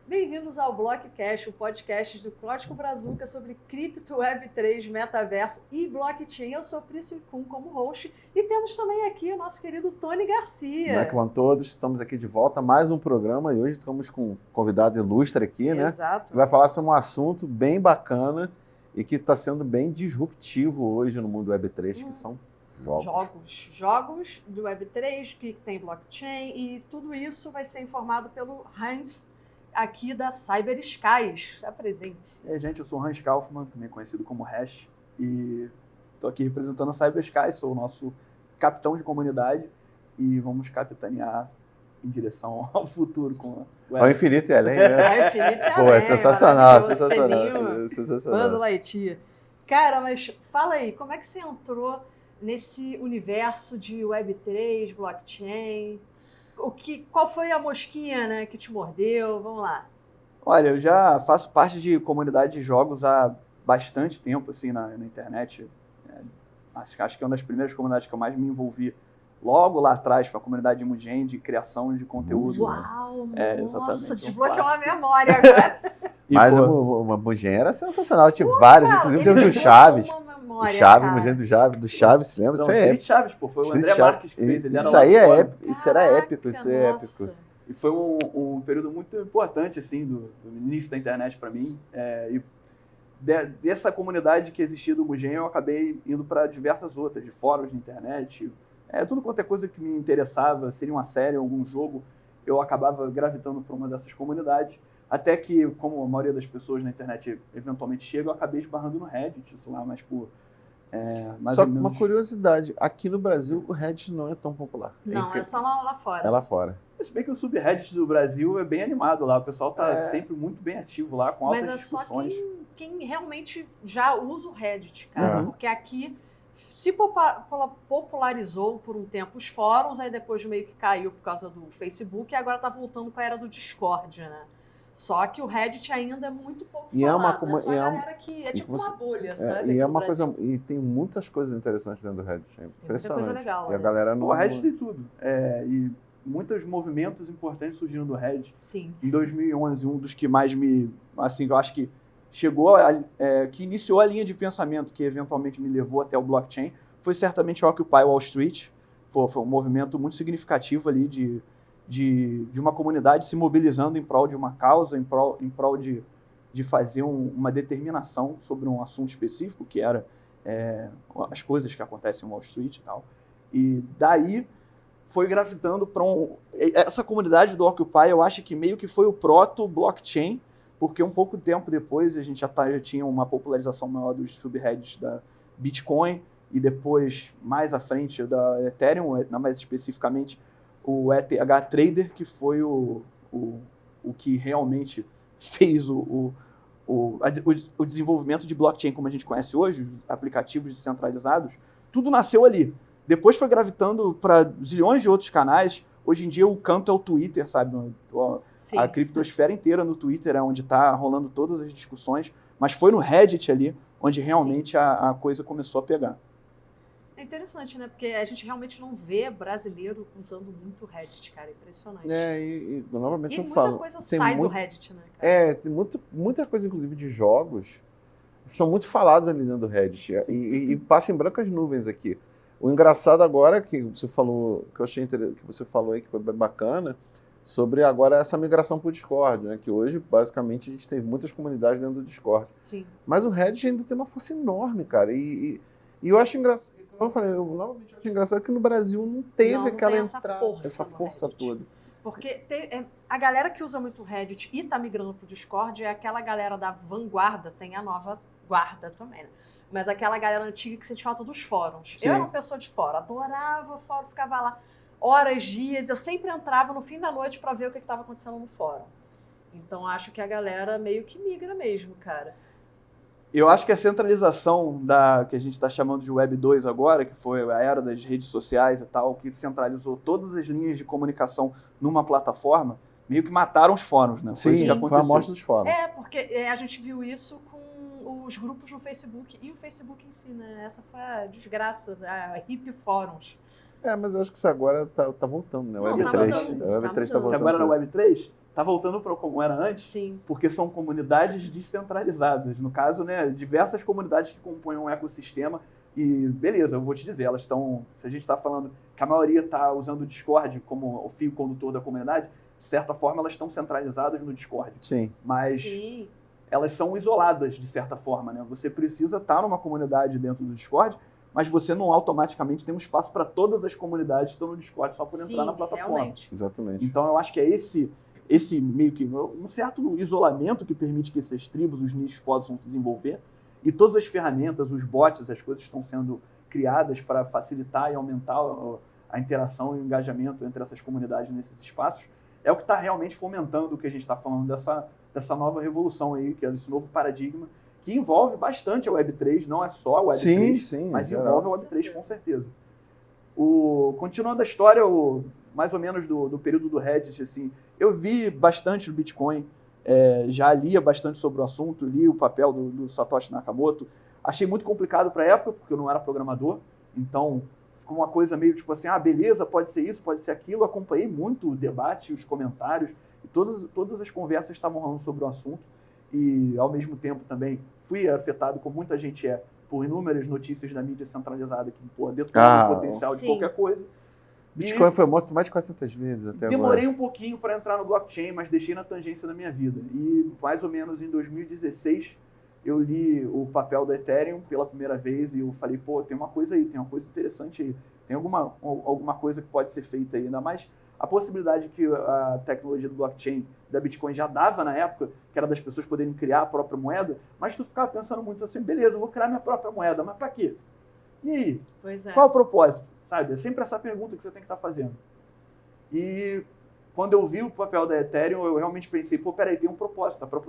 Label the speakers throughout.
Speaker 1: Bem-vindos ao Blockcast, o podcast do Código Brazuca sobre cripto, Web3, metaverso e blockchain. Eu sou Priscila Kuhn como host e temos também aqui o nosso querido Tony Garcia.
Speaker 2: Como é que vão todos? Estamos aqui de volta, mais um programa e hoje estamos com um convidado ilustre aqui, né?
Speaker 1: Exato.
Speaker 2: Que vai falar sobre um assunto bem bacana e que está sendo bem disruptivo hoje no mundo Web3, que são jogos.
Speaker 1: Jogos do Web3, que tem blockchain e tudo isso vai ser informado pelo Hans aqui da Cyber Skies. Apresente-se.
Speaker 3: E aí, gente, eu sou o Hans Kaufmann, também conhecido como Hash, e estou aqui representando a Cyber Skies, sou o nosso capitão de comunidade e vamos capitanear em direção ao futuro com
Speaker 2: ao infinito e além, né?
Speaker 1: Ao infinito e
Speaker 2: Pô,
Speaker 1: além,
Speaker 2: é sensacional,
Speaker 1: selinho,
Speaker 2: sensacional.
Speaker 1: Buzz Lightyear. Cara, mas fala aí, como é que você entrou nesse universo de Web3, blockchain? Qual foi a mosquinha, né, que te mordeu? Vamos lá.
Speaker 3: Olha, eu já faço parte de comunidade de jogos há bastante tempo, assim, na internet. Acho que é uma das primeiras comunidades que eu mais me envolvi logo lá atrás, foi a comunidade de Mugen, de criação de conteúdo.
Speaker 1: Uau,
Speaker 3: exatamente,
Speaker 1: nossa, desbloqueou uma
Speaker 3: clássico.
Speaker 1: memória agora.
Speaker 2: Mas uma Mugen era sensacional, tinha vários, inclusive teve o Chaves. O Chaves, Mugen do Chaves, se lembra?
Speaker 3: Não,
Speaker 2: Isso é
Speaker 3: Street
Speaker 2: épico.
Speaker 3: Chaves, pô, foi o André Marques que fez. Ele
Speaker 2: Isso
Speaker 3: era
Speaker 2: aí é
Speaker 3: fora.
Speaker 2: épico, isso era épico, isso é
Speaker 1: Nossa.
Speaker 2: épico.
Speaker 3: E foi um período muito importante, assim, do início da internet para mim. Dessa comunidade que existia do Mugen, eu acabei indo para diversas outras, de fóruns de internet. Tudo quanto é coisa que me interessava, seria uma série, algum jogo, eu acabava gravitando para uma dessas comunidades. Até que, como a maioria das pessoas na internet eventualmente chega, eu acabei esbarrando no Reddit, sei lá, mas por...
Speaker 2: Só que uma curiosidade, aqui no Brasil o Reddit não é tão popular.
Speaker 1: Não, é só lá fora.
Speaker 2: É lá fora.
Speaker 3: Se bem que o subreddit do Brasil é bem animado lá, o pessoal tá sempre muito bem ativo lá, com altas discussões.
Speaker 1: Mas é só quem realmente já usa o Reddit, cara, porque aqui se popularizou por um tempo os fóruns, aí depois meio que caiu por causa do Facebook e agora tá voltando com a era do Discord, né? Só que o Reddit ainda é muito pouco falado, é só a galera que é tipo uma bolha, sabe?
Speaker 2: E é uma coisa, e tem muitas coisas interessantes dentro do Reddit, é impressionante.
Speaker 1: Muita coisa legal,
Speaker 3: e a
Speaker 1: galera
Speaker 3: não... O Reddit tem tudo, e muitos movimentos importantes surgiram do Reddit.
Speaker 1: Sim.
Speaker 3: Em 2011, um dos que mais me, assim, eu acho que que iniciou a linha de pensamento que eventualmente me levou até o blockchain, foi certamente o Occupy Wall Street. Foi um movimento muito significativo ali de uma comunidade se mobilizando em prol de uma causa, em prol de fazer uma determinação sobre um assunto específico, que era as coisas que acontecem em Wall Street e tal. E daí foi gravitando para essa comunidade do Occupy, eu acho que meio que foi o proto-blockchain, porque um pouco tempo depois a gente já tinha uma popularização maior dos subreddits da Bitcoin e depois, mais à frente, da Ethereum, mais especificamente o ETH Trader, que foi o que realmente fez o desenvolvimento de blockchain como a gente conhece hoje, os aplicativos descentralizados, tudo nasceu ali. Depois foi gravitando para zilhões de outros canais. Hoje em dia o canto é o Twitter, sabe? A criptosfera inteira no Twitter é onde está rolando todas as discussões, mas foi no Reddit ali onde realmente a coisa começou a pegar.
Speaker 1: É interessante, né? Porque a gente realmente não vê brasileiro usando muito o Reddit, cara. Impressionante.
Speaker 2: E novamente eu
Speaker 1: muita
Speaker 2: falo...
Speaker 1: coisa sai do Reddit, né, cara?
Speaker 2: Tem muita coisa, inclusive, de jogos, são muito falados ali dentro do Reddit. E passa em brancas nuvens aqui. O engraçado agora que você falou, que eu achei que você falou aí, que foi bem bacana, sobre agora essa migração para o Discord, né? Que hoje, basicamente, a gente tem muitas comunidades dentro do Discord.
Speaker 1: Sim.
Speaker 2: Mas o Reddit ainda tem uma força enorme, cara. E eu acho engraçado, como eu falei, novamente acho engraçado que no Brasil não teve aquela entrada, essa força toda.
Speaker 1: Porque a galera que usa muito o Reddit e tá migrando pro Discord é aquela galera da vanguarda, tem a nova guarda também, né? Mas aquela galera antiga que sente falta dos fóruns.
Speaker 2: Sim.
Speaker 1: Eu era uma pessoa de fórum, adorava o fórum, ficava lá horas, dias, eu sempre entrava no fim da noite para ver o que estava acontecendo no fórum. Então acho que a galera meio que migra mesmo, cara.
Speaker 3: Eu acho que a centralização que a gente está chamando de Web 2 agora, que foi a era das redes sociais e tal, que centralizou todas as linhas de comunicação numa plataforma, meio que mataram os fóruns, né?
Speaker 2: Sim, foi a morte dos fóruns.
Speaker 1: Porque a gente viu isso com os grupos no Facebook e o Facebook em si, né? Essa foi a desgraça, a hippie fóruns.
Speaker 2: Mas eu acho que isso agora tá voltando, né?
Speaker 1: Não,
Speaker 2: Web3.
Speaker 1: tá mudando,
Speaker 2: A Web3 tá voltando.
Speaker 3: Agora na Web 3? Tá voltando para como era antes,
Speaker 1: Sim.
Speaker 3: porque são comunidades descentralizadas. No caso, né, diversas comunidades que compõem um ecossistema. E beleza, eu vou te dizer, elas estão. Se a gente está falando que a maioria está usando o Discord como o fio condutor da comunidade, de certa forma elas estão centralizadas no Discord.
Speaker 2: Sim.
Speaker 3: Mas
Speaker 1: Sim.
Speaker 3: elas são isoladas, de certa forma, né? Você precisa estar numa comunidade dentro do Discord, mas você não automaticamente tem um espaço para todas as comunidades que estão no Discord só por entrar na plataforma.
Speaker 1: Realmente.
Speaker 2: Exatamente.
Speaker 3: Então eu acho que é esse meio que um certo isolamento que permite que essas tribos, os nichos possam se desenvolver, e todas as ferramentas, os bots, as coisas estão sendo criadas para facilitar e aumentar a interação e o engajamento entre essas comunidades nesses espaços, é o que está realmente fomentando o que a gente está falando dessa nova revolução aí, que é esse novo paradigma, que envolve bastante a Web3, não é só a Web3, mas envolve a Web3 com certeza. Continuando a história, mais ou menos do período do Reddit, assim, eu vi bastante do Bitcoin, já lia bastante sobre o assunto, li o papel do Satoshi Nakamoto. Achei muito complicado para a época, porque eu não era programador, então ficou uma coisa meio tipo assim, beleza, pode ser isso, pode ser aquilo. Acompanhei muito o debate, os comentários, e todas as conversas estavam falando sobre o assunto, e ao mesmo tempo também fui afetado, como muita gente por inúmeras notícias da mídia centralizada que detonam o potencial de qualquer coisa.
Speaker 2: Bitcoin foi morto mais de 400 vezes até agora.
Speaker 3: Demorei um pouquinho para entrar no blockchain, mas deixei na tangência da minha vida. E mais ou menos em 2016, eu li o papel do Ethereum pela primeira vez e eu falei, tem uma coisa aí, tem uma coisa interessante aí. Tem alguma coisa que pode ser feita aí. Ainda mais a possibilidade que a tecnologia do blockchain, da Bitcoin, já dava na época, que era das pessoas poderem criar a própria moeda, mas tu ficava pensando muito assim, beleza, eu vou criar minha própria moeda, mas para quê? E aí?
Speaker 1: Pois é.
Speaker 3: Qual é o propósito? Sabe? É sempre essa pergunta que você tem que estar fazendo. E quando eu vi o papel da Ethereum, eu realmente pensei, peraí, tem um propósito, dá para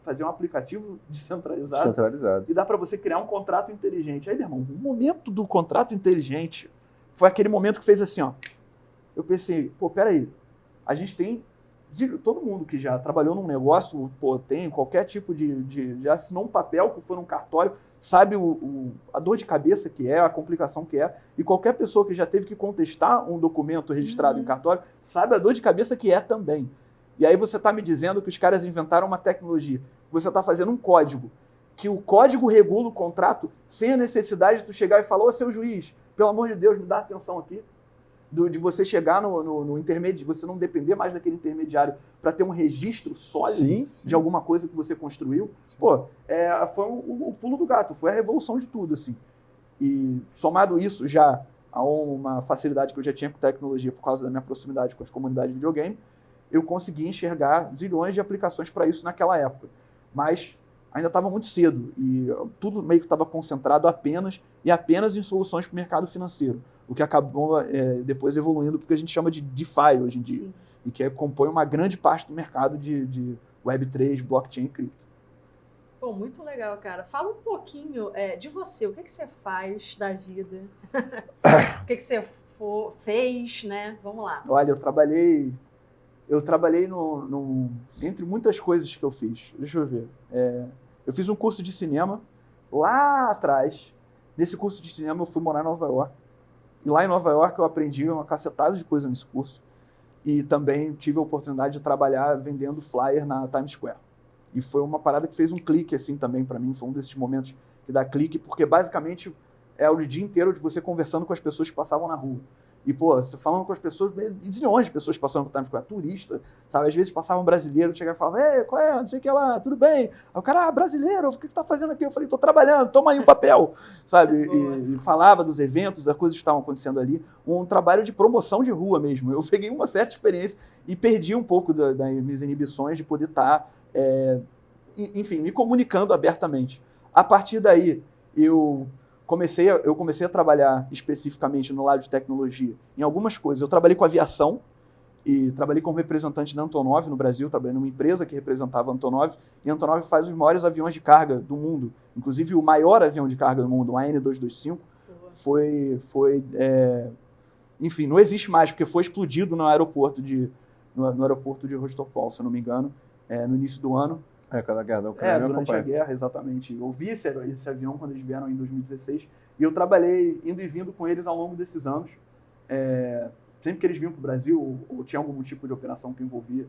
Speaker 3: fazer um aplicativo descentralizado. E dá para você criar um contrato inteligente. Aí, meu irmão, o momento do contrato inteligente foi aquele momento que fez assim, eu pensei, peraí, a gente tem, todo mundo que já trabalhou num negócio, tem qualquer tipo já assinou um papel, que foi num cartório, sabe a dor de cabeça que é, a complicação que é, e qualquer pessoa que já teve que contestar um documento registrado em cartório, sabe a dor de cabeça que é também. E aí você está me dizendo que os caras inventaram uma tecnologia, você está fazendo um código, que o código regula o contrato sem a necessidade de tu chegar e falar, seu juiz, pelo amor de Deus, me dá atenção aqui. De você chegar no intermediário, você não depender mais daquele intermediário para ter um registro sólido de alguma coisa que você construiu. Foi o pulo do gato, foi a revolução de tudo, assim. E somado isso já a uma facilidade que eu já tinha com tecnologia por causa da minha proximidade com as comunidades de videogame, eu consegui enxergar zilhões de aplicações para isso naquela época. Mas ainda estava muito cedo e tudo meio que estava concentrado apenas em soluções para o mercado financeiro, o que acabou depois evoluindo porque a gente chama de DeFi hoje em dia, e que compõe uma grande parte do mercado de Web3, blockchain e cripto.
Speaker 1: Muito legal, cara. Fala um pouquinho de você, o que você faz da vida, o que você fez, né? Vamos lá.
Speaker 3: Olha, eu trabalhei entre muitas coisas que eu fiz. Deixa eu ver. Eu fiz um curso de cinema lá atrás. Nesse curso de cinema eu fui morar em Nova York. E lá em Nova York eu aprendi uma cacetada de coisa nesse curso. E também tive a oportunidade de trabalhar vendendo flyer na Times Square. E foi uma parada que fez um clique assim também para mim. Foi um desses momentos que dá clique, porque basicamente é o dia inteiro de você conversando com as pessoas que passavam na rua. E, você falando com as pessoas, zilhões de pessoas passando por Times Square, turista, sabe? Às vezes passava um brasileiro, chegava e falava, qual é, não sei o que lá, tudo bem? Aí o cara, brasileiro, o que você tá fazendo aqui? Eu falei, tô trabalhando, toma aí um papel, sabe? E falava dos eventos, das coisas que estavam acontecendo ali, um trabalho de promoção de rua mesmo. Eu peguei uma certa experiência e perdi um pouco das minhas inibições de poder estar, enfim, me comunicando abertamente. A partir daí, eu comecei a trabalhar especificamente no lado de tecnologia em algumas coisas. Eu trabalhei com aviação e trabalhei como representante da Antonov no Brasil, trabalhei numa empresa que representava a Antonov, e a Antonov faz os maiores aviões de carga do mundo. Inclusive, o maior avião de carga do mundo, o AN225, enfim, não existe mais, porque foi explodido no aeroporto de Rostopol, se eu não me engano, no início do ano.
Speaker 2: Quando a guerra da Ucrânia,
Speaker 3: durante a guerra, exatamente. Eu vi esse avião quando eles vieram em 2016 e eu trabalhei indo e vindo com eles ao longo desses anos. Sempre que eles vinham para o Brasil ou tinha algum tipo de operação que envolvia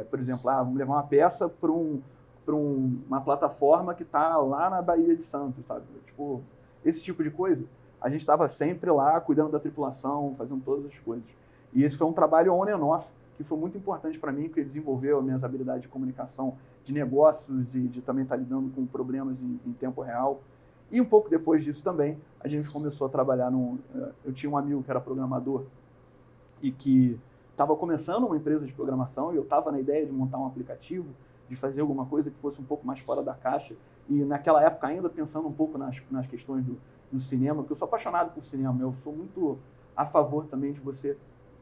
Speaker 3: Por exemplo, vamos levar uma peça para uma plataforma que está lá na Baía de Santos, sabe? Tipo, esse tipo de coisa. A gente estava sempre lá, cuidando da tripulação, fazendo todas as coisas. E esse foi um trabalho on and off, que foi muito importante para mim, porque desenvolveu as minhas habilidades de comunicação, de negócios e de também estar lidando com problemas em tempo real. E um pouco depois disso também, a gente começou a trabalhar eu tinha um amigo que era programador e que estava começando uma empresa de programação e eu estava na ideia de montar um aplicativo, de fazer alguma coisa que fosse um pouco mais fora da caixa. E naquela época ainda pensando um pouco nas questões do cinema, porque eu sou apaixonado por cinema, eu sou muito a favor também de você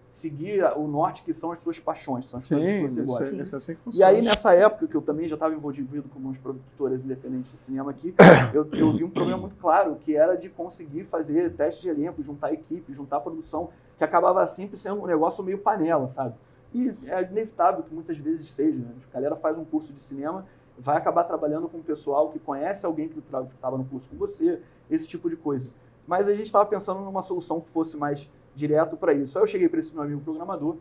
Speaker 3: seguir o norte, que são as suas paixões, são as coisas que você gosta.
Speaker 2: Isso é assim que funciona.
Speaker 3: E aí, nessa época, que eu também já estava envolvido com umas produtoras independentes de cinema aqui, eu vi um problema muito claro, que era de conseguir fazer teste de elenco, juntar equipe, juntar produção, que acabava sempre sendo um negócio meio panela, sabe? E é inevitável que muitas vezes seja, né? A galera faz um curso de cinema, vai acabar trabalhando com um pessoal que conhece alguém que estava no curso com você, esse tipo de coisa. Mas a gente estava pensando numa solução que fosse mais direto para isso. Aí eu cheguei para esse meu amigo programador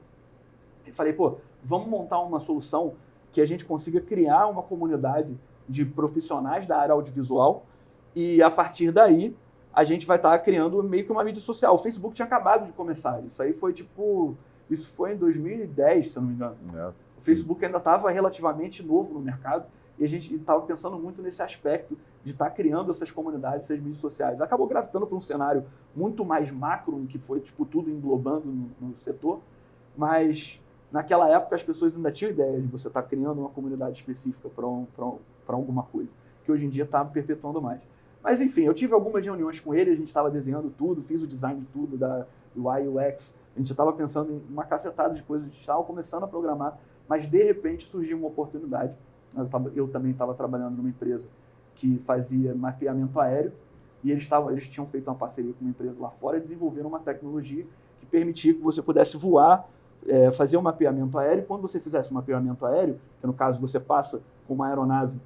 Speaker 3: e falei, vamos montar uma solução que a gente consiga criar uma comunidade de profissionais da área audiovisual e, a partir daí, a gente vai estar criando meio que uma mídia social. O Facebook tinha acabado de começar. Isso foi em 2010, se eu não me engano. O Facebook ainda estava relativamente novo no mercado e a gente estava pensando muito nesse aspecto de estar criando essas comunidades, essas mídias sociais. Acabou gravitando para um cenário muito mais macro, que foi tudo englobando no setor, mas naquela época as pessoas ainda tinham ideia de você estar criando uma comunidade específica para alguma coisa, que hoje em dia está perpetuando mais. Mas enfim, eu tive algumas reuniões com ele, a gente estava desenhando tudo, fiz o design de tudo, do UI, UX, a gente estava pensando em uma cacetada de coisas, a gente estava começando a programar, mas de repente surgiu uma oportunidade. Eu também estava trabalhando numa empresa que fazia mapeamento aéreo e eles tinham feito uma parceria com uma empresa lá fora e desenvolveram uma tecnologia que permitia que você pudesse voar, fazer um mapeamento aéreo. Quando você fizesse um mapeamento aéreo, que no caso você passa com uma aeronave,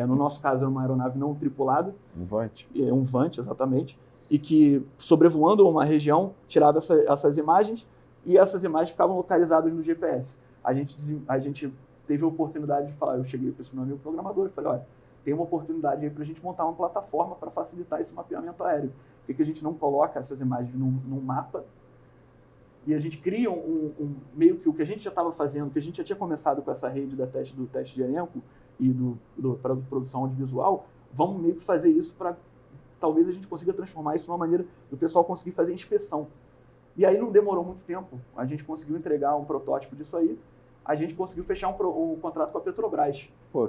Speaker 3: no nosso caso era uma aeronave não tripulada.
Speaker 2: Um VANT.
Speaker 3: Um VANT, exatamente. E que, sobrevoando uma região, tirava essas imagens e essas imagens ficavam localizadas no GPS. A gente teve a oportunidade de falar, eu cheguei para esse meu amigo programador e falei, olha, tem uma oportunidade aí para a gente montar uma plataforma para facilitar esse mapeamento aéreo. Por que a gente não coloca essas imagens num mapa e a gente cria meio que o que a gente já estava fazendo, que a gente já tinha começado com essa rede do teste de elenco e para produção audiovisual, vamos meio que fazer isso para talvez a gente consiga transformar isso numa maneira do pessoal conseguir fazer inspeção. E aí não demorou muito tempo, a gente conseguiu entregar um protótipo disso aí, a gente conseguiu fechar um contrato com a Petrobras. A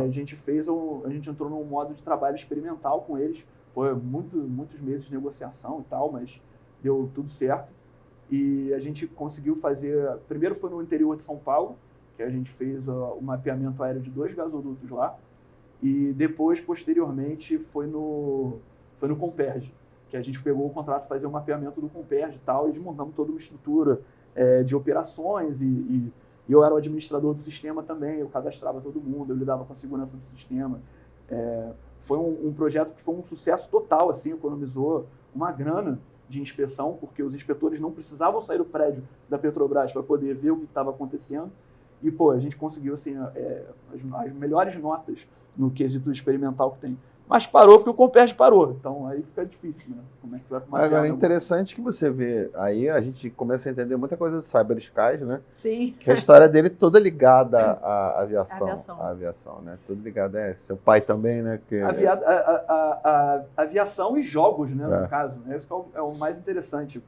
Speaker 3: gente entrou num modo de trabalho experimental com eles, foi muitos meses de negociação e tal, mas deu tudo certo. E a gente conseguiu fazer, primeiro foi no interior de São Paulo, que a gente fez o mapeamento aéreo de 2 gasodutos lá, e depois, posteriormente, foi no Comperj, que a gente pegou o contrato para fazer o mapeamento do Comperj e tal, e desmontamos toda uma estrutura de operações, e eu era o administrador do sistema também, eu cadastrava todo mundo, eu lidava com a segurança do sistema. Foi um projeto que foi um sucesso total, assim, economizou uma grana de inspeção, porque os inspetores não precisavam sair do prédio da Petrobras para poder ver o que estava acontecendo. E, a gente conseguiu assim, as melhores notas no quesito experimental que tem. Mas parou porque o Comperj parou. Então, aí fica difícil, né? Como é que vai mapear?
Speaker 2: Agora, é interessante que você vê, aí a gente começa a entender muita coisa do Cyber Skies, né?
Speaker 1: Sim.
Speaker 2: Que a história dele toda ligada à aviação. À aviação, né? Tudo ligado. Seu pai também, né?
Speaker 3: A aviação e jogos, né? No caso. Esse é o mais interessante.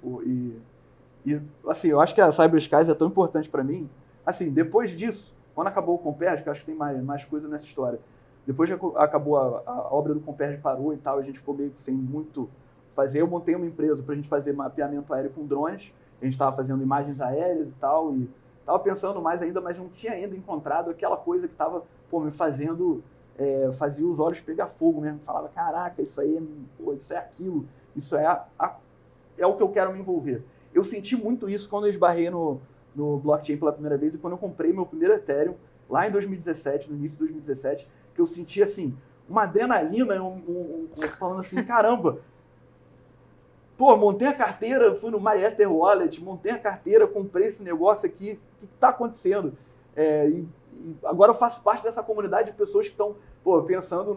Speaker 3: Assim, eu acho que a Cyber Skies é tão importante para mim. Assim, depois disso, quando acabou o Comperj, que eu acho que tem mais coisa nessa história, depois que acabou a obra do Comperj parou e tal, a gente ficou meio que sem muito fazer. Eu montei uma empresa para a gente fazer mapeamento aéreo com drones, a gente estava fazendo imagens aéreas e tal, e estava pensando mais ainda, mas não tinha ainda encontrado aquela coisa que estava me fazendo, fazia os olhos pegar fogo mesmo. Falava, caraca, isso aí isso é aquilo, isso é o que eu quero me envolver. Eu senti muito isso quando eu esbarrei no blockchain pela primeira vez e quando eu comprei meu primeiro Ethereum, lá em 2017, no início de 2017, que eu senti, assim, uma adrenalina, falando assim, caramba, montei a carteira, fui no MyEther Wallet, montei a carteira, comprei esse negócio aqui, o que está acontecendo? E agora eu faço parte dessa comunidade de pessoas que estão pensando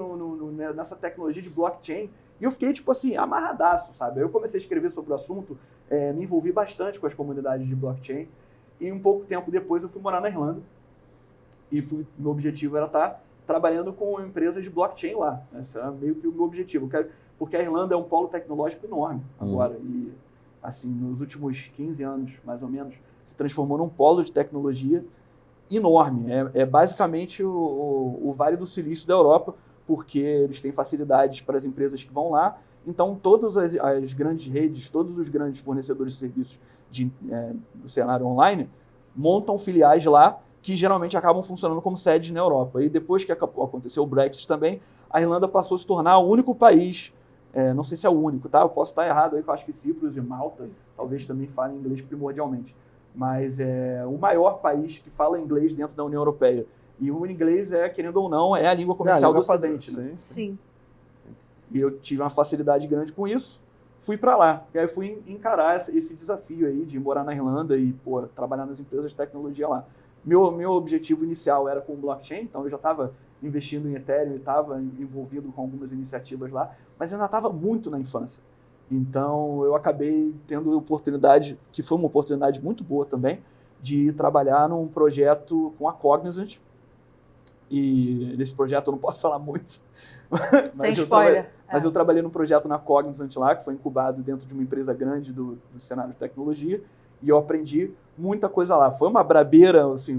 Speaker 3: nessa tecnologia de blockchain. E eu fiquei, tipo assim, amarradaço, sabe? Aí eu comecei a escrever sobre o assunto, me envolvi bastante com as comunidades de blockchain. E um pouco tempo depois eu fui morar na Irlanda. E meu objetivo era estar trabalhando com empresas de blockchain lá. Esse era meio que o meu objetivo. Porque a Irlanda é um polo tecnológico enorme agora. E, assim, nos últimos 15 anos, mais ou menos, se transformou num polo de tecnologia enorme. É basicamente o Vale do Silício da Europa, porque eles têm facilidades para as empresas que vão lá. Então, todas as grandes redes, todos os grandes fornecedores de serviços do cenário online montam filiais lá que geralmente acabam funcionando como sedes na Europa. E depois que aconteceu o Brexit também, a Irlanda passou a se tornar o único país, não sei se é o único, tá? Eu posso estar errado aí, eu acho que Cipros e Malta talvez também falem inglês primordialmente. Mas é o maior país que fala inglês dentro da União Europeia. E o inglês, querendo ou não, é a língua comercial do Ocidente. Né?
Speaker 1: Sim.
Speaker 3: E eu tive uma facilidade grande com isso, fui para lá. E aí fui encarar esse desafio aí de morar na Irlanda e trabalhar nas empresas de tecnologia lá. Meu objetivo inicial era com blockchain, então eu já estava investindo em Ethereum e estava envolvido com algumas iniciativas lá, mas ainda estava muito na infância. Então eu acabei tendo a oportunidade, que foi uma oportunidade muito boa também, de trabalhar num projeto com a Cognizant. E nesse projeto eu não posso falar muito.
Speaker 1: Sem spoiler.
Speaker 3: Mas eu trabalhei num projeto na Cognizant lá, que foi incubado dentro de uma empresa grande do cenário de tecnologia, e eu aprendi muita coisa lá. Foi uma brabeira, assim,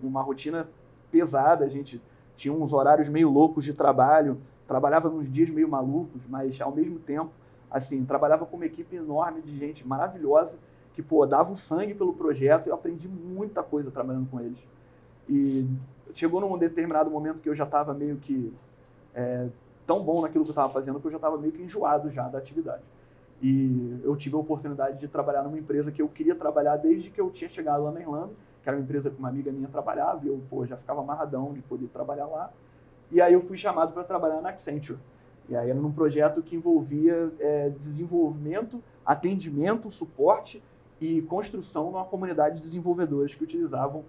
Speaker 3: uma rotina pesada, a gente tinha uns horários meio loucos de trabalho, trabalhava nos dias meio malucos, mas ao mesmo tempo, assim, trabalhava com uma equipe enorme de gente maravilhosa, que, dava o sangue pelo projeto, e eu aprendi muita coisa trabalhando com eles. E chegou num determinado momento que eu já estava meio que tão bom naquilo que eu estava fazendo, que eu já estava meio que enjoado já da atividade. E eu tive a oportunidade de trabalhar numa empresa que eu queria trabalhar desde que eu tinha chegado lá na Irlanda, que era uma empresa que uma amiga minha trabalhava, e eu já ficava amarradão de poder trabalhar lá. E aí eu fui chamado para trabalhar na Accenture. E aí era num projeto que envolvia desenvolvimento, atendimento, suporte e construção numa comunidade de desenvolvedores que utilizavam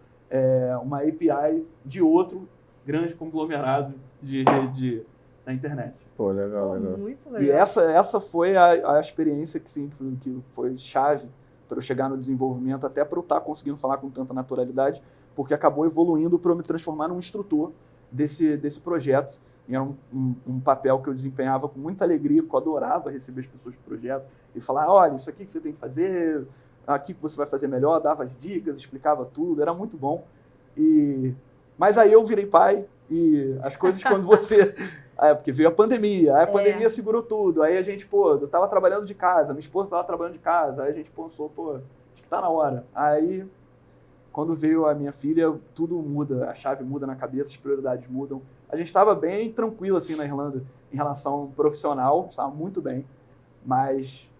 Speaker 3: uma API de outro grande conglomerado da internet.
Speaker 2: Pô, legal.
Speaker 1: Muito legal.
Speaker 3: E essa foi a experiência que foi chave para eu chegar no desenvolvimento, até para eu estar conseguindo falar com tanta naturalidade, porque acabou evoluindo para eu me transformar num instrutor desse projeto. E era um papel que eu desempenhava com muita alegria, porque eu adorava receber as pessoas do projeto e falar, olha, isso aqui que você tem que fazer, aqui que você vai fazer melhor, dava as dicas, explicava tudo, era muito bom. Mas aí eu virei pai e as coisas quando você... porque veio a pandemia, aí a pandemia segurou tudo, aí a gente, eu tava trabalhando de casa, minha esposa tava trabalhando de casa, aí a gente pensou, acho que tá na hora. Aí, quando veio a minha filha, tudo muda, a chave muda na cabeça, as prioridades mudam. A gente estava bem tranquilo assim na Irlanda em relação profissional, estava muito bem, mas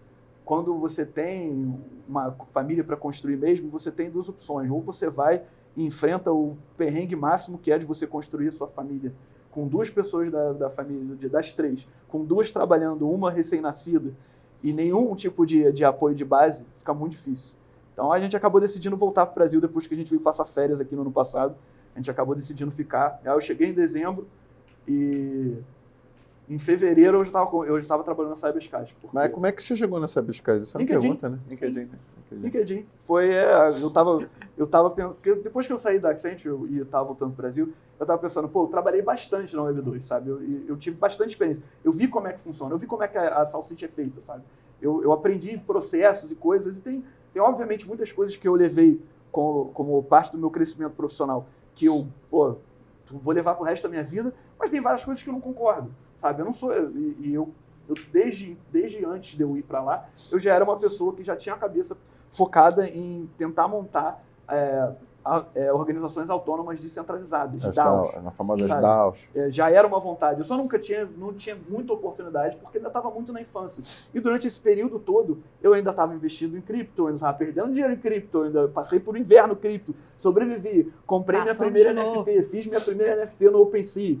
Speaker 3: quando você tem uma família para construir mesmo, você tem duas opções, ou você vai e enfrenta o perrengue máximo que é de você construir a sua família com duas pessoas da família, das três, com duas trabalhando, uma recém-nascida e nenhum tipo de apoio de base, fica muito difícil. Então a gente acabou decidindo voltar para o Brasil depois que a gente veio passar férias aqui no ano passado. A gente acabou decidindo ficar. Aí eu cheguei em dezembro e em fevereiro eu já estava trabalhando na Cyberskies.
Speaker 2: Mas como é que você chegou na Cyberskies? Isso é uma pergunta, né?
Speaker 3: LinkedIn. Eu tava pensando, porque depois que eu saí da Accenture e estava voltando para o Brasil, eu estava pensando, eu trabalhei bastante na Web2, sabe? Eu tive bastante experiência. Eu vi como é que funciona, eu vi como é que a salsicha é feita, sabe? Eu aprendi processos e coisas, e tem obviamente muitas coisas que eu levei como parte do meu crescimento profissional, que eu vou levar pro resto da minha vida, mas tem várias coisas que eu não concordo, sabe? Eu não sou... Eu desde antes de eu ir para lá, eu já era uma pessoa que já tinha a cabeça focada em tentar montar organizações autônomas descentralizadas, DAOs.
Speaker 2: Na famosa DAOs.
Speaker 3: Já era uma vontade. Eu só não tinha muita oportunidade, porque ainda estava muito na infância. E durante esse período todo, eu ainda estava investindo em cripto, eu ainda estava perdendo dinheiro em cripto, eu ainda passei por inverno cripto, sobrevivi, comprei minha primeira NFT, fiz minha primeira NFT no OpenSea,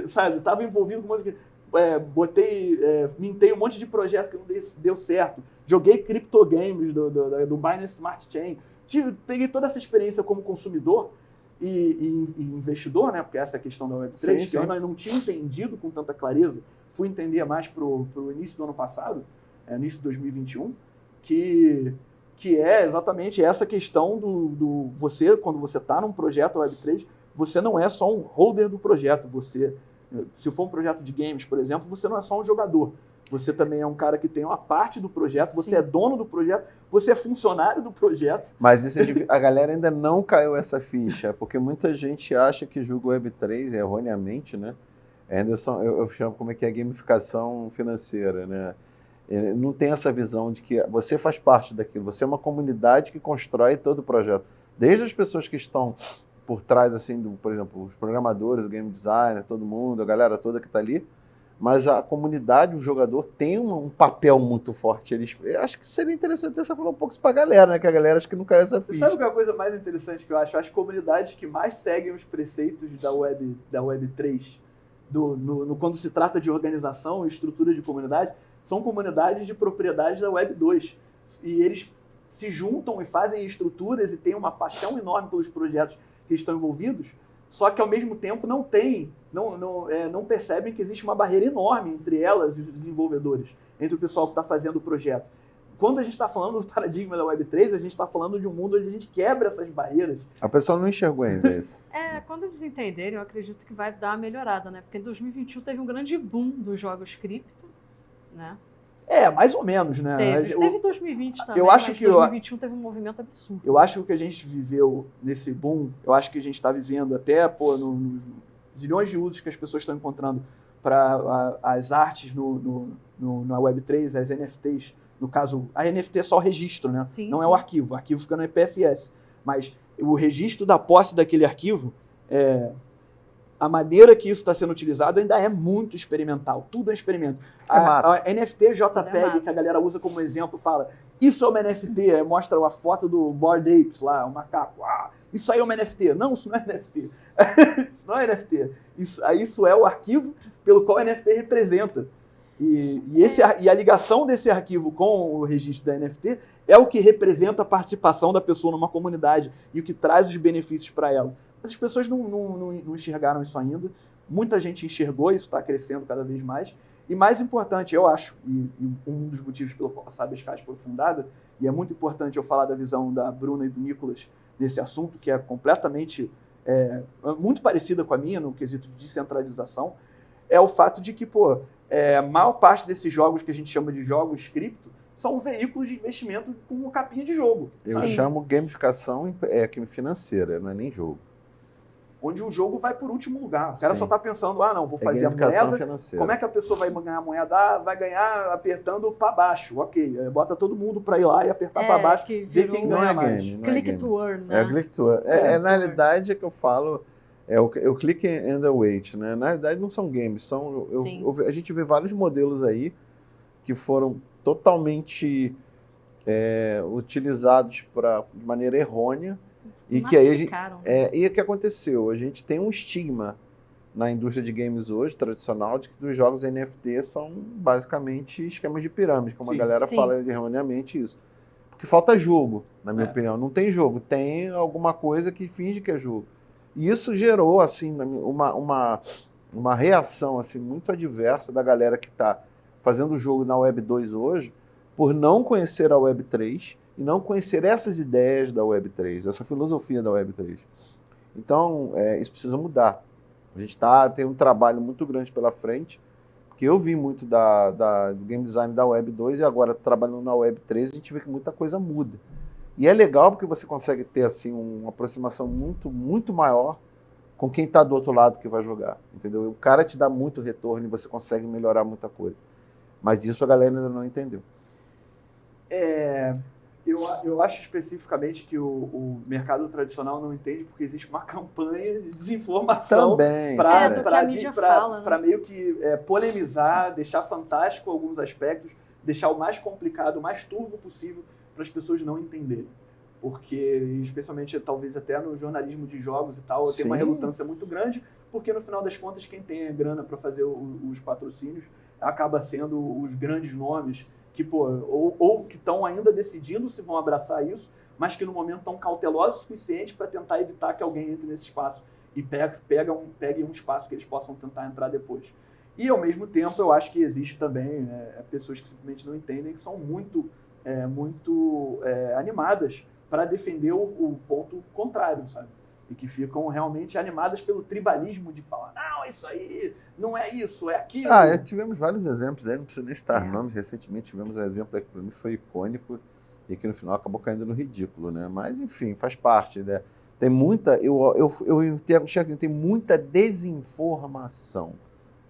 Speaker 3: estava envolvido com música. Mintei um monte de projeto que não deu certo, joguei criptogames do Binance Smart Chain, peguei toda essa experiência como consumidor e investidor, né? Porque essa é a questão da Web3,
Speaker 2: Sim,
Speaker 3: que
Speaker 2: sim.
Speaker 3: eu ainda não tinha entendido com tanta clareza, fui entender mais pro início do ano passado, início de 2021, que é exatamente essa questão do você, quando você está num projeto Web3, você não é só um holder do projeto, se for um projeto de games, por exemplo, você não é só um jogador, você também é um cara que tem uma parte do projeto, você
Speaker 1: Sim.
Speaker 3: é dono do projeto, você é funcionário do projeto.
Speaker 2: Mas isso a galera ainda não caiu essa ficha, porque muita gente acha que julga o Web3 erroneamente, né? Ainda eu chamo como é que é a gamificação financeira, né? Não tem essa visão de que você faz parte daquilo, você é uma comunidade que constrói todo o projeto. Desde as pessoas que estão por trás, assim, por exemplo, os programadores, o game designer, todo mundo, a galera toda que está ali, mas a comunidade, o jogador, tem um papel muito forte. Eu acho que seria interessante você falar um pouco isso pra galera, né? Que a galera acho que não caiu essa
Speaker 3: Você
Speaker 2: ficha.
Speaker 3: sabe qual é a coisa mais interessante que eu acho? As comunidades que mais seguem os preceitos da Web3, quando se trata de organização e estrutura de comunidade, são comunidades de propriedades da Web2. E eles se juntam e fazem estruturas e têm uma paixão enorme pelos projetos que estão envolvidos, só que ao mesmo tempo não percebem que existe uma barreira enorme entre elas e os desenvolvedores, entre o pessoal que está fazendo o projeto. Quando a gente está falando do paradigma da Web3, a gente está falando de um mundo onde a gente quebra essas barreiras.
Speaker 2: A pessoa não enxergou ainda isso.
Speaker 1: Quando eles entenderem, eu acredito que vai dar uma melhorada, né? Porque em 2021 teve um grande boom dos jogos cripto, né?
Speaker 3: Mais ou menos, né?
Speaker 1: Teve em 2020 também,
Speaker 3: eu acho
Speaker 1: mas
Speaker 3: que
Speaker 1: 2021 teve um movimento absurdo.
Speaker 3: Eu acho que o que a gente viveu nesse boom, eu acho que a gente está vivendo até nos zilhões de usos que as pessoas estão encontrando para as artes na Web3, as NFTs. No caso, a NFT é só o registro, né?
Speaker 1: Sim,
Speaker 3: não
Speaker 1: sim.
Speaker 3: é o arquivo. O arquivo fica no EPFS. Mas o registro da posse daquele arquivo, a maneira que isso está sendo utilizado ainda é muito experimental. Tudo é experimento. A NFT JPEG, que a galera usa como exemplo, fala: isso é uma NFT, mostra a foto do Bored Apes lá, o macaco. Isso aí é uma NFT. Não, isso não é NFT. Isso não é NFT. Isso é o arquivo pelo qual a NFT representa. E a ligação desse arquivo com o registro da NFT é o que representa a participação da pessoa numa comunidade e o que traz os benefícios para ela. Mas as pessoas não enxergaram isso ainda. Muita gente enxergou, isso está crescendo cada vez mais. E mais importante, eu acho, e um dos motivos pelo qual a Sabescast foi fundada, e é muito importante eu falar da visão da Bruna e do Nicolas nesse assunto, que é completamente muito parecida com a minha no quesito de descentralização, é o fato de que, a maior parte desses jogos que a gente chama de jogos cripto são veículos de investimento com uma capinha de jogo.
Speaker 2: Eu chamo gamificação financeira, não é nem jogo.
Speaker 3: Onde o jogo vai por último lugar. O cara só está pensando, não, vou fazer a
Speaker 2: gamificação
Speaker 3: moeda.
Speaker 2: Financeira.
Speaker 3: Como é que a pessoa vai ganhar a moeda? Vai ganhar apertando para baixo. Ok, bota todo mundo para ir lá e apertar para baixo, ver quem ganha mais.
Speaker 1: Click to earn, né?
Speaker 2: Click to earn. Na realidade, é que eu falo... o click and the wait, né? Na verdade, não são games, a gente vê vários modelos aí que foram totalmente utilizados de maneira errônea e que aí e o que aconteceu? A gente tem um estigma na indústria de games hoje, tradicional, de que os jogos NFT são basicamente esquemas de pirâmide, como a galera fala erroneamente isso. Porque falta jogo, na minha opinião. Não tem jogo, tem alguma coisa que finge que é jogo. E isso gerou assim, uma reação assim, muito adversa da galera que está fazendo o jogo na Web 2 hoje, por não conhecer a Web 3 e não conhecer essas ideias da Web 3, essa filosofia da Web 3. Então, isso precisa mudar. A gente tem um trabalho muito grande pela frente, que eu vi muito do game design da Web 2 e agora trabalhando na Web 3, a gente vê que muita coisa muda. E é legal porque você consegue ter assim, uma aproximação muito, muito maior com quem está do outro lado que vai jogar, entendeu? O cara te dá muito retorno e você consegue melhorar muita coisa. Mas isso a galera ainda não entendeu.
Speaker 3: Eu acho especificamente que o mercado tradicional não entende porque existe uma campanha de desinformação para meio que polemizar, deixar fantástico alguns aspectos, deixar o mais complicado, o mais turvo possível para as pessoas não entenderem. Porque, especialmente, talvez até no jornalismo de jogos e tal, tem uma relutância muito grande, porque no final das contas, quem tem a grana para fazer os patrocínios acaba sendo os grandes nomes que, ou que estão ainda decidindo se vão abraçar isso, mas que no momento estão cautelosos o suficiente para tentar evitar que alguém entre nesse espaço e pegue um espaço que eles possam tentar entrar depois. E, ao mesmo tempo, eu acho que existe também pessoas que simplesmente não entendem, que são muito animadas para defender o ponto contrário, sabe? E que ficam realmente animadas pelo tribalismo de falar, não, isso aí não é isso, é aquilo.
Speaker 2: Tivemos vários exemplos, não preciso nem citar nomes. Recentemente tivemos um exemplo que para mim foi icônico e que no final acabou caindo no ridículo, né? Mas, enfim, faz parte, né? Tem muita, tem muita desinformação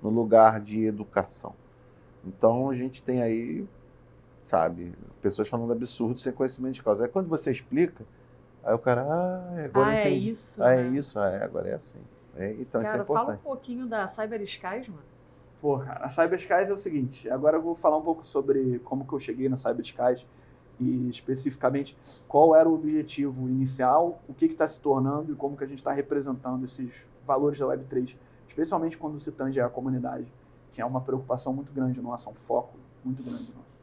Speaker 2: no lugar de educação. Então, a gente tem aí, sabe, pessoas falando absurdos sem conhecimento de causa. Aí quando você explica, aí o cara, agora eu entendi.
Speaker 1: Isso,
Speaker 2: é isso, agora é assim. Então,
Speaker 1: cara,
Speaker 2: isso é importante.
Speaker 1: Fala um pouquinho da Cyber Skies, mano.
Speaker 3: Pô, cara, a Cyber Skies é o seguinte, agora eu vou falar um pouco sobre como que eu cheguei na Cyber Skies e especificamente qual era o objetivo inicial, o que está se tornando e como que a gente está representando esses valores da Web3, especialmente quando se tange a comunidade, que é uma preocupação muito grande nossa, um foco muito grande nosso.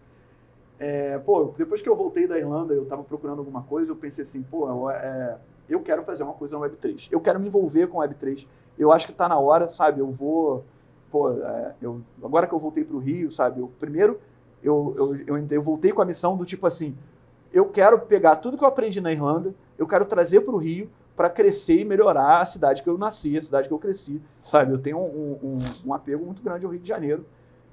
Speaker 3: Depois que eu voltei da Irlanda, eu estava procurando alguma coisa, eu pensei assim, eu quero fazer uma coisa na Web3. Eu quero me envolver com a Web3. Eu acho que está na hora, sabe? Eu vou... agora que eu voltei para o Rio, sabe? Eu voltei com a missão do tipo assim, eu quero pegar tudo que eu aprendi na Irlanda, eu quero trazer para o Rio para crescer e melhorar a cidade que eu nasci, a cidade que eu cresci, sabe? Eu tenho um apego muito grande ao Rio de Janeiro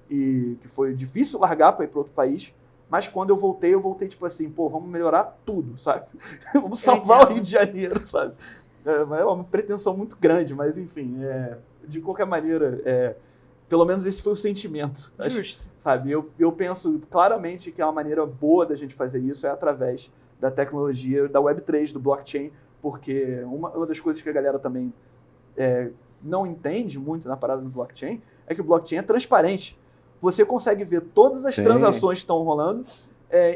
Speaker 3: e que foi difícil largar para ir para outro país. Mas quando eu voltei tipo assim, vamos melhorar tudo, sabe? Vamos salvar o Rio de Janeiro, sabe? É uma pretensão muito grande, mas enfim, de qualquer maneira, pelo menos esse foi o sentimento.
Speaker 1: Justo.
Speaker 3: Sabe? Eu penso claramente que a maneira boa da gente fazer isso é através da tecnologia da Web3, do blockchain, porque uma das coisas que a galera também não entende muito na parada do blockchain é que o blockchain é transparente. Você consegue ver todas as transações que estão rolando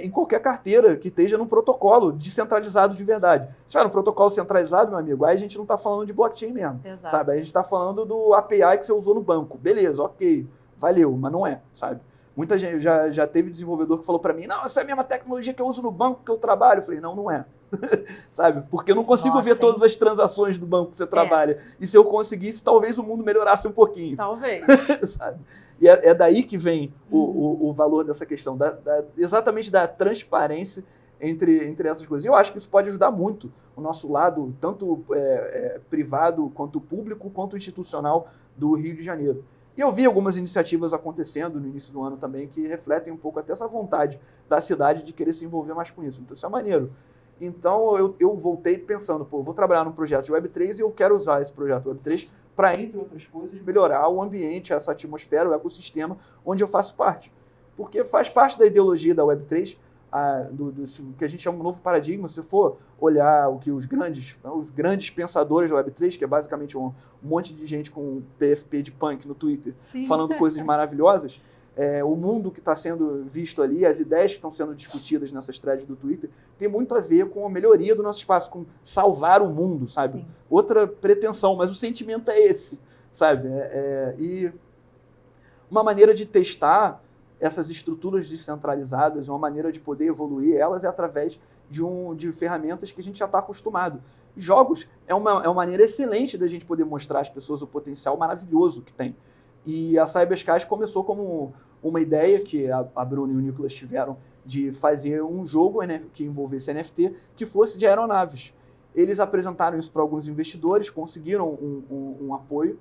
Speaker 3: em qualquer carteira que esteja num protocolo descentralizado de verdade. Se tiver um protocolo centralizado, meu amigo, aí a gente não está falando de blockchain mesmo.
Speaker 1: Exato.
Speaker 3: Sabe? Aí a gente está falando do API que você usou no banco. Beleza, ok, valeu, mas não é, sabe? Muita gente, já teve desenvolvedor que falou para mim, não, essa é a mesma tecnologia que eu uso no banco que eu trabalho. Eu falei, não é. Sabe? Porque eu não consigo ver todas as transações do banco que você trabalha. E se eu conseguisse, talvez o mundo melhorasse um pouquinho.
Speaker 1: Talvez.
Speaker 3: Sabe? E é daí que vem o valor dessa questão, exatamente da transparência entre essas coisas. E eu acho que isso pode ajudar muito o nosso lado, tanto privado, quanto público, quanto institucional do Rio de Janeiro. E eu vi algumas iniciativas acontecendo no início do ano também que refletem um pouco até essa vontade da cidade de querer se envolver mais com isso. Então isso é maneiro. Então eu voltei pensando, vou trabalhar num projeto de Web3 e eu quero usar esse projeto Web3 para, entre outras coisas, melhorar o ambiente, essa atmosfera, o ecossistema onde eu faço parte. Porque faz parte da ideologia da Web3, do que a gente chama de um novo paradigma. Se você for olhar o que os grandes pensadores da Web3, que é basicamente um monte de gente com PFP de punk no Twitter, falando coisas maravilhosas, o mundo que está sendo visto ali, as ideias que estão sendo discutidas nessas threads do Twitter, tem muito a ver com a melhoria do nosso espaço, com salvar o mundo, sabe? Sim. Outra pretensão, mas o sentimento é esse, sabe? E uma maneira de testar essas estruturas descentralizadas, uma maneira de poder evoluir elas é através de ferramentas que a gente já está acostumado. Jogos é uma maneira excelente da gente poder mostrar às pessoas o potencial maravilhoso que tem. E a Cyber Skies começou como uma ideia que a Bruna e o Nicolas tiveram de fazer um jogo que envolvesse NFT que fosse de aeronaves. Eles apresentaram isso para alguns investidores, conseguiram um apoio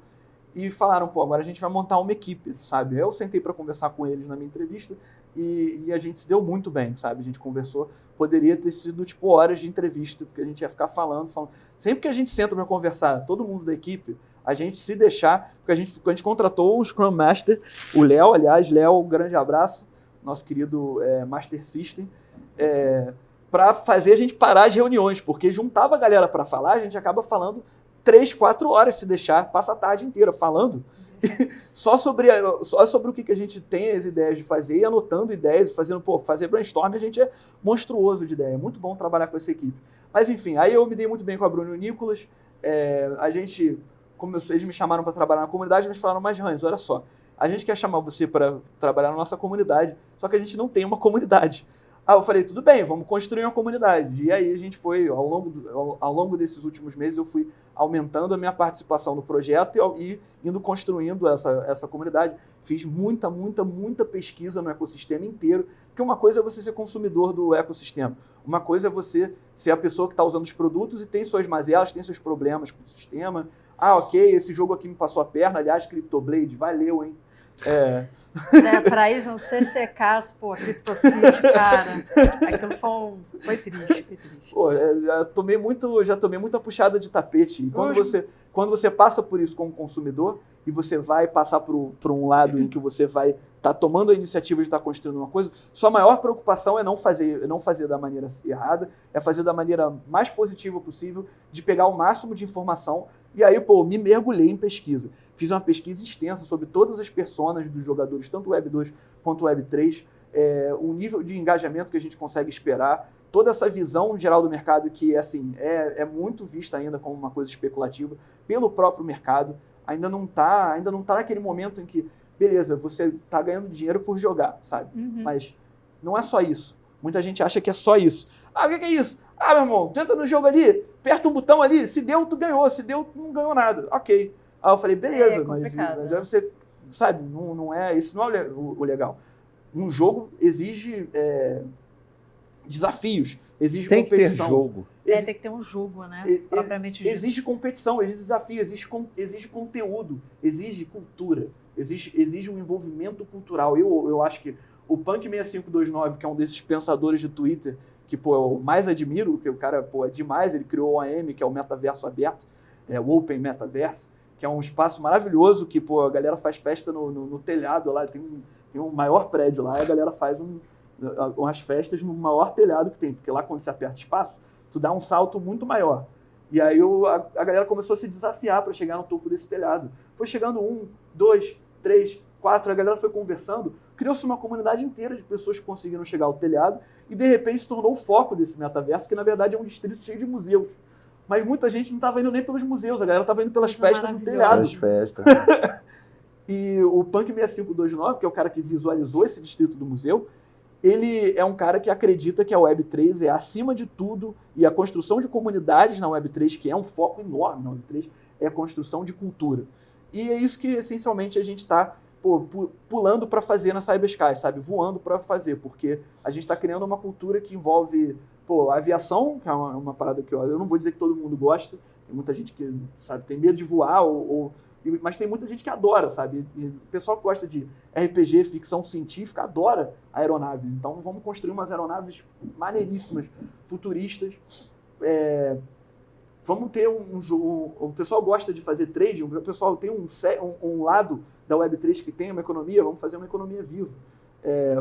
Speaker 3: e falaram, agora a gente vai montar uma equipe, sabe? Eu sentei para conversar com eles na minha entrevista e a gente se deu muito bem, sabe? A gente conversou, poderia ter sido horas de entrevista, porque a gente ia ficar falando. Sempre que a gente senta para conversar, todo mundo da equipe, a gente se deixar, porque a gente contratou um Scrum Master, o Léo, aliás, Léo, um grande abraço, nosso querido Master System, para fazer a gente parar as reuniões, porque juntava a galera para falar, a gente acaba falando 3, 4 horas se deixar, passa a tarde inteira falando só sobre o que a gente tem as ideias de fazer e anotando ideias, fazer brainstorm, a gente é monstruoso de ideia, é muito bom trabalhar com essa equipe. Mas enfim, aí eu me dei muito bem com a Bruna e o Nicolas, eles me chamaram para trabalhar na comunidade, mas falaram, mas Hans, olha só, a gente quer chamar você para trabalhar na nossa comunidade, só que a gente não tem uma comunidade. Aí eu falei, tudo bem, vamos construir uma comunidade. E aí a gente foi, ao longo desses últimos meses, eu fui aumentando a minha participação no projeto e indo construindo essa comunidade. Fiz muita pesquisa no ecossistema inteiro, porque uma coisa é você ser consumidor do ecossistema, uma coisa é você ser a pessoa que está usando os produtos e tem suas mazelas, tem seus problemas com o sistema. Ah, ok, esse jogo aqui me passou a perna, aliás, Cryptoblade, valeu, hein?
Speaker 1: Pra ir no CCK, pô, CryptoCity, cara, aquilo foi triste.
Speaker 3: Pô, já tomei muita puxada de tapete. E quando você passa por isso como consumidor e você vai passar por um lado em que você vai estar tomando a iniciativa de estar construindo uma coisa, sua maior preocupação é não fazer da maneira errada, é fazer da maneira mais positiva possível, de pegar o máximo de informação. E aí, me mergulhei em pesquisa. Fiz uma pesquisa extensa sobre todas as personas dos jogadores, tanto Web 2 quanto Web 3, o nível de engajamento que a gente consegue esperar, toda essa visão geral do mercado que assim, é muito vista ainda como uma coisa especulativa pelo próprio mercado. Ainda não tá naquele momento em que, beleza, você está ganhando dinheiro por jogar, sabe?
Speaker 1: Uhum.
Speaker 3: Mas não é só isso. Muita gente acha que é só isso. Ah, o que é isso? Ah, meu irmão, entra no jogo ali, aperta um botão ali, se deu, tu ganhou, se deu, tu não ganhou nada. Ok. Aí eu falei, beleza, mas você, sabe, isso não é o legal. Um jogo exige desafios, exige
Speaker 2: tem
Speaker 3: competição.
Speaker 2: Tem que ter jogo.
Speaker 1: Tem que ter um jogo, né? Propriamente dito.
Speaker 3: Exige competição, exige desafio, exige conteúdo, exige cultura, exige um envolvimento cultural. Eu acho que o Punk6529, que é um desses pensadores de Twitter, que eu mais admiro, que o cara é demais, ele criou o OAM, que é o metaverso aberto, o Open Metaverse, que é um espaço maravilhoso que a galera faz festa no telhado lá, tem um maior prédio lá, e a galera faz umas festas no maior telhado que tem, porque lá quando você aperta espaço, tu dá um salto muito maior. E aí a galera começou a se desafiar para chegar no topo desse telhado. Foi chegando 1, 2, 3, 4, a galera foi conversando, criou-se uma comunidade inteira de pessoas que conseguiram chegar ao telhado e de repente se tornou o foco desse metaverso, que na verdade é um distrito cheio de museus. Mas muita gente não estava indo nem pelos museus, a galera estava indo pelas festas no telhado.
Speaker 2: Pelas festas.
Speaker 3: E o Punk6529, que é o cara que visualizou esse distrito do museu, ele é um cara que acredita que a Web3 é acima de tudo, e a construção de comunidades na Web3, que é um foco enorme na Web3, é a construção de cultura. E é isso que, essencialmente, a gente está pulando para fazer na Cybersky, sabe? Voando para fazer, porque a gente está criando uma cultura que envolve a aviação, que é uma parada que eu não vou dizer que todo mundo gosta, tem muita gente que, sabe, tem medo de voar, mas tem muita gente que adora, sabe? E o pessoal que gosta de RPG, ficção científica, adora aeronave. Então vamos construir umas aeronaves maneiríssimas, futuristas. Vamos ter um jogo. O pessoal gosta de fazer trading, o pessoal tem um lado da Web3 que tem uma economia, vamos fazer uma economia viva.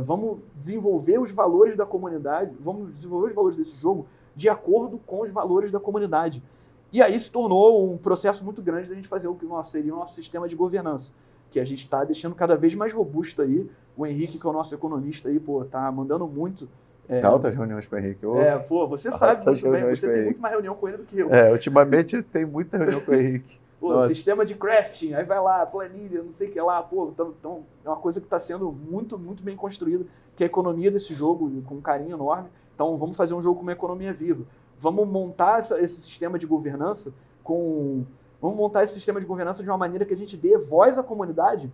Speaker 3: Vamos desenvolver os valores da comunidade, vamos desenvolver os valores desse jogo de acordo com os valores da comunidade. E aí se tornou um processo muito grande da gente fazer o que seria o nosso sistema de governança, que a gente está deixando cada vez mais robusto aí. O Henrique, que é o nosso economista aí, tá mandando muito.
Speaker 2: Altas reuniões com o Henrique.
Speaker 3: Você sabe muito bem, você tem muito mais reunião com ele do que eu.
Speaker 2: Ultimamente tem muita reunião com o Henrique.
Speaker 3: Sistema de crafting, aí vai lá, planilha, não sei o que lá, então é uma coisa que está sendo muito, muito bem construída, que é a economia desse jogo, com um carinho enorme. Então vamos fazer um jogo com uma economia viva. Vamos montar esse sistema de governança de uma maneira que a gente dê voz à comunidade,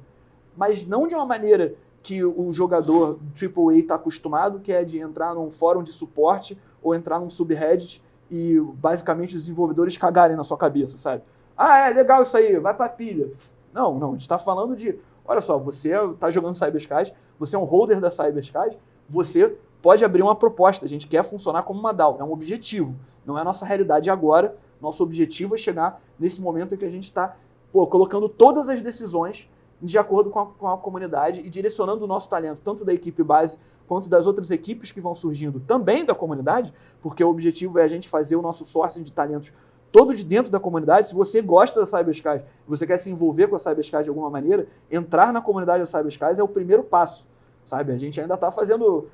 Speaker 3: mas não de uma maneira que o jogador AAA está acostumado, que é de entrar num fórum de suporte ou entrar num subreddit e basicamente os desenvolvedores cagarem na sua cabeça, sabe? Ah, é legal isso aí, vai pra pilha. Não, a gente está falando de, olha só, você está jogando Cybersky, você é um holder da Cybersky, você pode abrir uma proposta, a gente quer funcionar como uma DAO, é um objetivo, não é a nossa realidade agora, nosso objetivo é chegar nesse momento em que a gente está colocando todas as decisões de acordo com a comunidade e direcionando o nosso talento, tanto da equipe base quanto das outras equipes que vão surgindo também da comunidade, porque o objetivo é a gente fazer o nosso sourcing de talentos todo de dentro da comunidade. Se você gosta da Cybersky, você quer se envolver com a Cybersky de alguma maneira, entrar na comunidade da Cybersky é o primeiro passo, sabe? A gente ainda está fazendo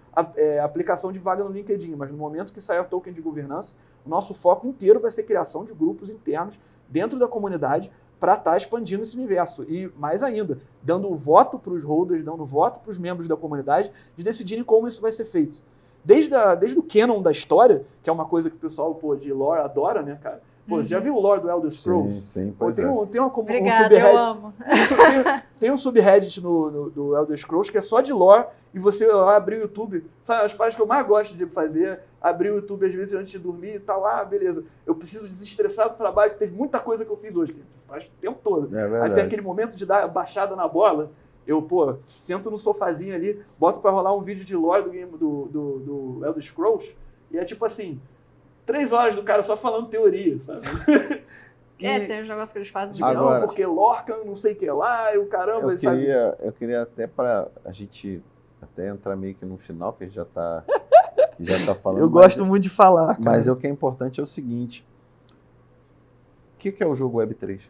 Speaker 3: aplicação de vaga no LinkedIn, mas no momento que sair o token de governança, o nosso foco inteiro vai ser criação de grupos internos dentro da comunidade para estar expandindo esse universo. E, mais ainda, dando voto para os holders, dando voto para os membros da comunidade de decidirem como isso vai ser feito. desde o canon da história, que é uma coisa que o pessoal de lore adora, né, cara? Pô, você já viu o lore do Elder Scrolls?
Speaker 2: Sim, pois
Speaker 3: tem um
Speaker 1: Obrigada,
Speaker 3: subreddit,
Speaker 1: eu amo.
Speaker 3: tem um subreddit do Elder Scrolls que é só de lore, e você vai abrir o YouTube, sabe, as partes que eu mais gosto de fazer, abrir o YouTube às vezes antes de dormir e tal, beleza, eu preciso desestressar do trabalho, que teve muita coisa que eu fiz hoje, que faz o tempo todo. Aí tem aquele momento de dar baixada na bola, eu, sento no sofazinho ali, boto pra rolar um vídeo de lore do game do Elder Scrolls, e é tipo assim, 3 horas do cara só falando teoria, sabe?
Speaker 1: Tem uns negócios que eles fazem de
Speaker 2: Agora,
Speaker 3: não, porque Lorcan, não sei o que lá, e o caramba, sabe?
Speaker 2: Eu queria até pra a gente até entrar meio que no final, que a gente já tá falando.
Speaker 3: Eu gosto muito de falar, cara.
Speaker 2: Mas o que é importante é o seguinte, o que é o jogo Web3?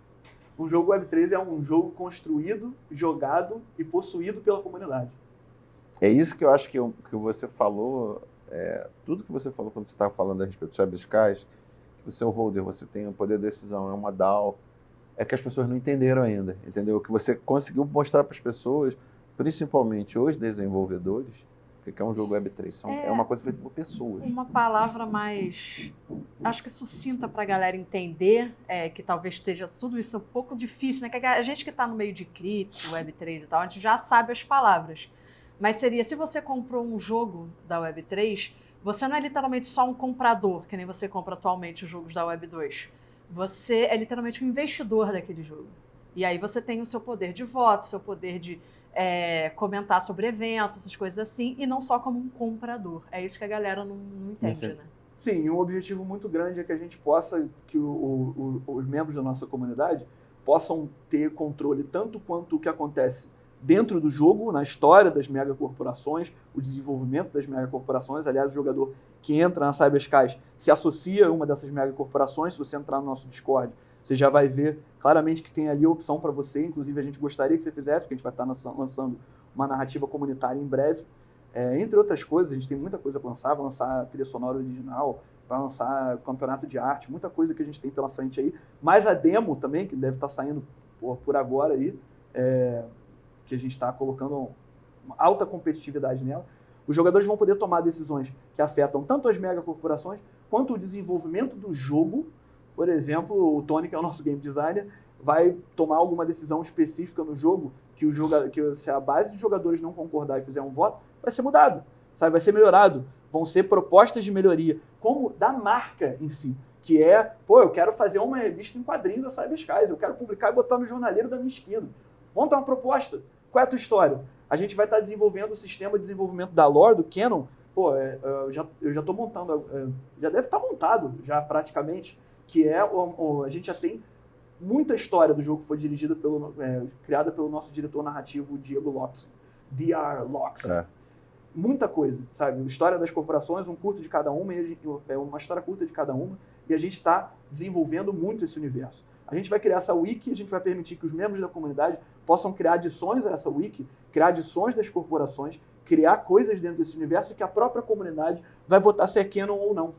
Speaker 3: O jogo Web3 é um jogo construído, jogado e possuído pela comunidade.
Speaker 2: É isso que eu acho que você falou, tudo que você falou quando você estava falando a respeito do Cyberskies, que você é o holder, você tem o poder de decisão, é uma DAO, é que as pessoas não entenderam ainda, entendeu? Que você conseguiu mostrar para as pessoas, principalmente os desenvolvedores, o que é um jogo Web3. É uma coisa feita por pessoas.
Speaker 1: Uma palavra mais, acho que sucinta para a galera entender, que talvez esteja tudo isso um pouco difícil, né? Que a gente que está no meio de cripto, Web3 e tal, a gente já sabe as palavras. Mas seria, se você comprou um jogo da Web3, você não é literalmente só um comprador, que nem você compra atualmente os jogos da Web2. Você é literalmente um investidor daquele jogo. E aí você tem o seu poder de voto, seu poder de comentar sobre eventos, essas coisas assim, e não só como um comprador. É isso que a galera não entende, né?
Speaker 3: Sim, um objetivo muito grande é que a gente possa, que os membros da nossa comunidade possam ter controle tanto quanto o que acontece dentro do jogo, na história das megacorporações, o desenvolvimento das megacorporações. Aliás, o jogador que entra na Cyberskies se associa a uma dessas megacorporações. Se você entrar no nosso Discord, você já vai ver claramente que tem ali a opção para você. Inclusive, a gente gostaria que você fizesse, porque a gente vai estar lançando uma narrativa comunitária em breve. Entre outras coisas, a gente tem muita coisa para lançar. Vai lançar trilha sonora original, vai lançar campeonato de arte, muita coisa que a gente tem pela frente aí. Mais a demo também, que deve estar saindo por agora aí, que a gente está colocando uma alta competitividade nela. Os jogadores vão poder tomar decisões que afetam tanto as megacorporações quanto o desenvolvimento do jogo. Por exemplo, o Tony, que é o nosso game designer, vai tomar alguma decisão específica no jogo que se a base de jogadores não concordar e fizer um voto, vai ser mudado, sabe? Vai ser melhorado. Vão ser propostas de melhoria, como da marca em si, que eu quero fazer uma revista em quadrinho da Cyberskies, eu quero publicar e botar no jornaleiro da minha esquina. Monta uma proposta. Qual é a tua história? A gente vai estar desenvolvendo o sistema de desenvolvimento da lore, do canon. Eu já estou montando, já deve estar montado já praticamente, que a gente já tem muita história do jogo que foi dirigida criada pelo nosso diretor narrativo, Diego Loxon. Dr. Loxon. Muita coisa, sabe? História das corporações, um curto de cada uma, uma história curta de cada uma, e a gente está desenvolvendo muito esse universo. A gente vai criar essa wiki, a gente vai permitir que os membros da comunidade possam criar adições a essa wiki, criar adições das corporações, criar coisas dentro desse universo que a própria comunidade vai votar se é canon ou não.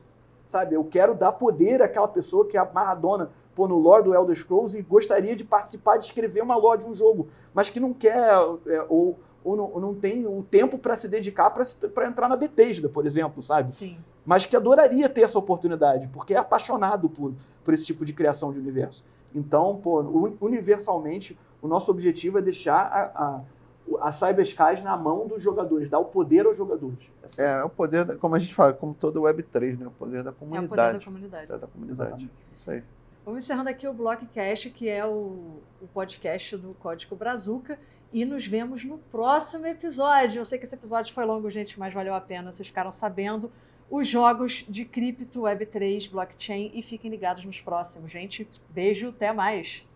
Speaker 3: Sabe? Eu quero dar poder àquela pessoa que é amarradona no lore do Elder Scrolls e gostaria de participar, de escrever uma lore de um jogo, mas que não quer ou não tem o tempo para se dedicar para entrar na Bethesda, por exemplo, sabe?
Speaker 1: Sim.
Speaker 3: Mas que adoraria ter essa oportunidade, porque é apaixonado por esse tipo de criação de universo. Então, universalmente, o nosso objetivo é deixar a Cyberskies na mão dos jogadores, dar o poder aos jogadores.
Speaker 2: O poder, como a gente fala, como todo Web3, né? O poder da comunidade.
Speaker 1: É o poder da comunidade.
Speaker 2: É da comunidade. Isso aí.
Speaker 1: Vamos encerrando aqui o Blockcast, que é o podcast do Código Brazuca, e nos vemos no próximo episódio. Eu sei que esse episódio foi longo, gente, mas valeu a pena. Vocês ficaram sabendo os jogos de cripto, Web3, blockchain, e fiquem ligados nos próximos. Gente, beijo, até mais!